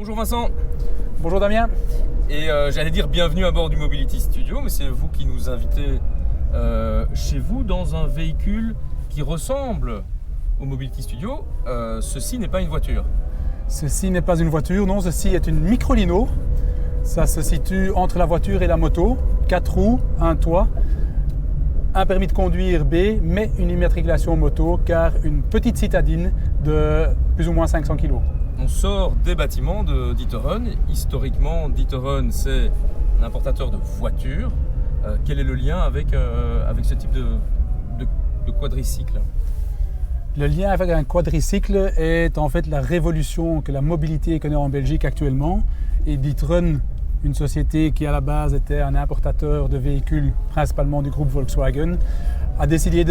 Bonjour Vincent. Bonjour Damien. Et j'allais dire bienvenue à bord du Mobility Studio, mais c'est vous qui nous invitez chez vous dans un véhicule qui ressemble au Mobility Studio. Ceci n'est pas une voiture. Ceci n'est pas une voiture, non, ceci est une micro-lino. Ça se situe entre la voiture et la moto. 4 roues, un toit, un permis de conduire B, mais une immatriculation moto car une petite citadine de plus ou moins 500 kg. On sort des bâtiments de D'Ieteren. Historiquement, D'Ieteren, c'est un importateur de voitures. Quel est le lien avec ce type de quadricycle ? Le lien avec un quadricycle est en fait la révolution que la mobilité connaît en Belgique actuellement. Et D'Ieteren, une société qui à la base était un importateur de véhicules, principalement du groupe Volkswagen, a décidé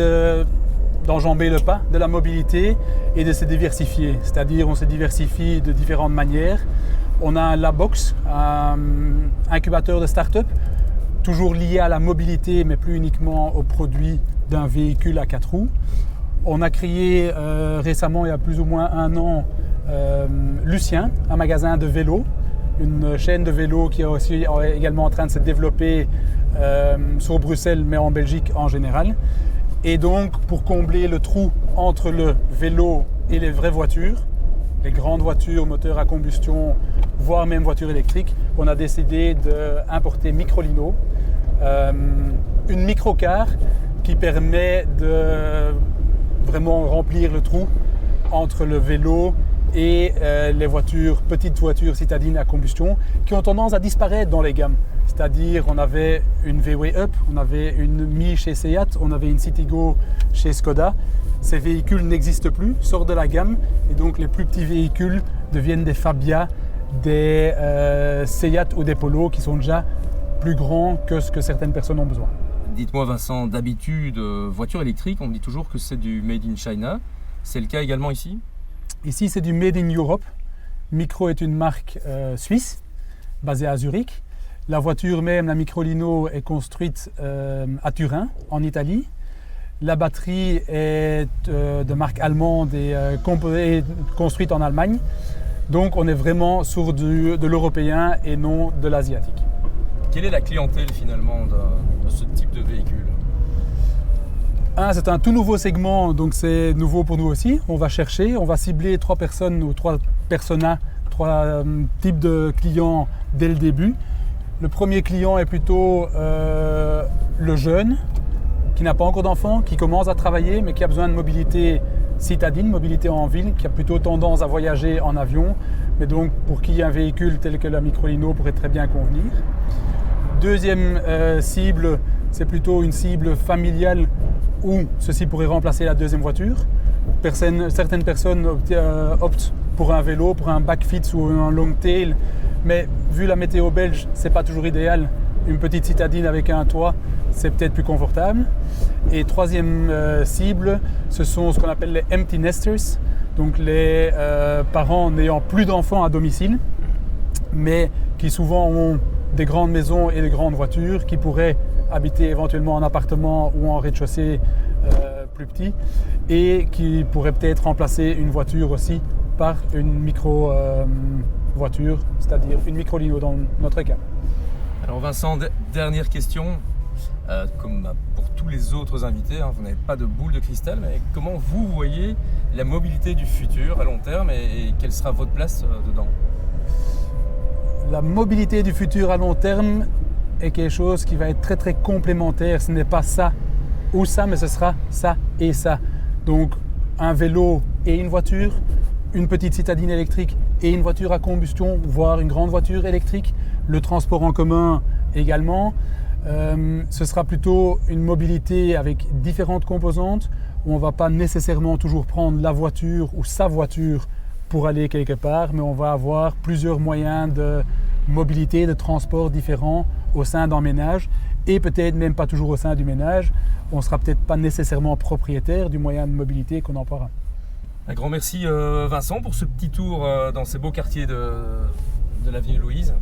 d'enjamber le pas de la mobilité et de se diversifier. C'est-à-dire on se diversifie de différentes manières. On a un Labbox, un incubateur de start-up, toujours lié à la mobilité, mais plus uniquement au produit d'un véhicule à 4 roues. On a créé récemment, il y a plus ou moins un an, Lucien, un magasin de vélos, une chaîne de vélos qui est aussi également en train de se développer sur Bruxelles, mais en Belgique en général. Et donc, pour combler le trou entre le vélo et les vraies voitures, les grandes voitures, moteurs à combustion, voire même voitures électriques, on a décidé d'importer Microlino, une microcar qui permet de vraiment remplir le trou entre le vélo et les voitures, petites voitures citadines à combustion qui ont tendance à disparaître dans les gammes. C'est-à-dire on avait une VW Up, on avait une Mi chez Seat, on avait une Citigo chez Skoda. Ces véhicules n'existent plus, sortent de la gamme et donc les plus petits véhicules deviennent des Fabia, des Seat ou des Polo qui sont déjà plus grands que ce que certaines personnes ont besoin. Dites-moi Vincent, d'habitude, voiture électrique, on dit toujours que c'est du Made in China. C'est le cas également ici ? Ici, c'est du Made in Europe. Micro est une marque suisse, basée à Zurich. La voiture même, la Microlino, est construite à Turin, en Italie. La batterie est de marque allemande et construite en Allemagne. Donc, on est vraiment sur de l'européen et non de l'asiatique. Quelle est la clientèle finalement de ce type de véhicule ? C'est un tout nouveau segment, donc c'est nouveau pour nous aussi. On va cibler 3 personnes ou 3 personas, 3 types de clients dès le début. Le premier client est plutôt le jeune, qui n'a pas encore d'enfant, qui commence à travailler, mais qui a besoin de mobilité citadine, mobilité en ville, qui a plutôt tendance à voyager en avion, mais donc pour qui un véhicule tel que la Microlino pourrait très bien convenir. Deuxième cible, c'est plutôt une cible familiale où ceci pourrait remplacer la deuxième voiture. Certaines personnes optent pour un vélo, pour un backfit ou un long tail, mais vu la météo belge, c'est pas toujours idéal. Une petite citadine avec un toit, c'est peut-être plus confortable. Et troisième cible, ce sont ce qu'on appelle les empty nesters, donc les parents n'ayant plus d'enfants à domicile, mais qui souvent ont des grandes maisons et des grandes voitures, qui pourraient habiter éventuellement en appartement ou en rez-de-chaussée plus petit et qui pourraient peut-être remplacer une voiture aussi par une micro-voiture, c'est-à-dire une microlino dans notre cas. Alors Vincent, dernière question. Comme pour tous les autres invités, vous n'avez pas de boule de cristal, mais comment vous voyez la mobilité du futur à long terme et quelle sera votre place dedans ? La mobilité du futur à long terme est quelque chose qui va être très très complémentaire. Ce n'est pas ça ou ça, mais ce sera ça et ça. Donc un vélo et une voiture, une petite citadine électrique et une voiture à combustion, voire une grande voiture électrique, le transport en commun également. Ce sera plutôt une mobilité avec différentes composantes où on ne va pas nécessairement toujours prendre la voiture ou sa voiture pour aller quelque part, mais on va avoir plusieurs moyens de mobilité, de transport différents au sein d'un ménage et peut-être même pas toujours au sein du ménage. On ne sera peut-être pas nécessairement propriétaire du moyen de mobilité qu'on emploiera. Un grand merci Vincent pour ce petit tour dans ces beaux quartiers de l'avenue Louise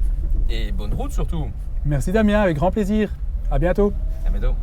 et bonne route surtout. Merci Damien, avec grand plaisir. À bientôt. À bientôt.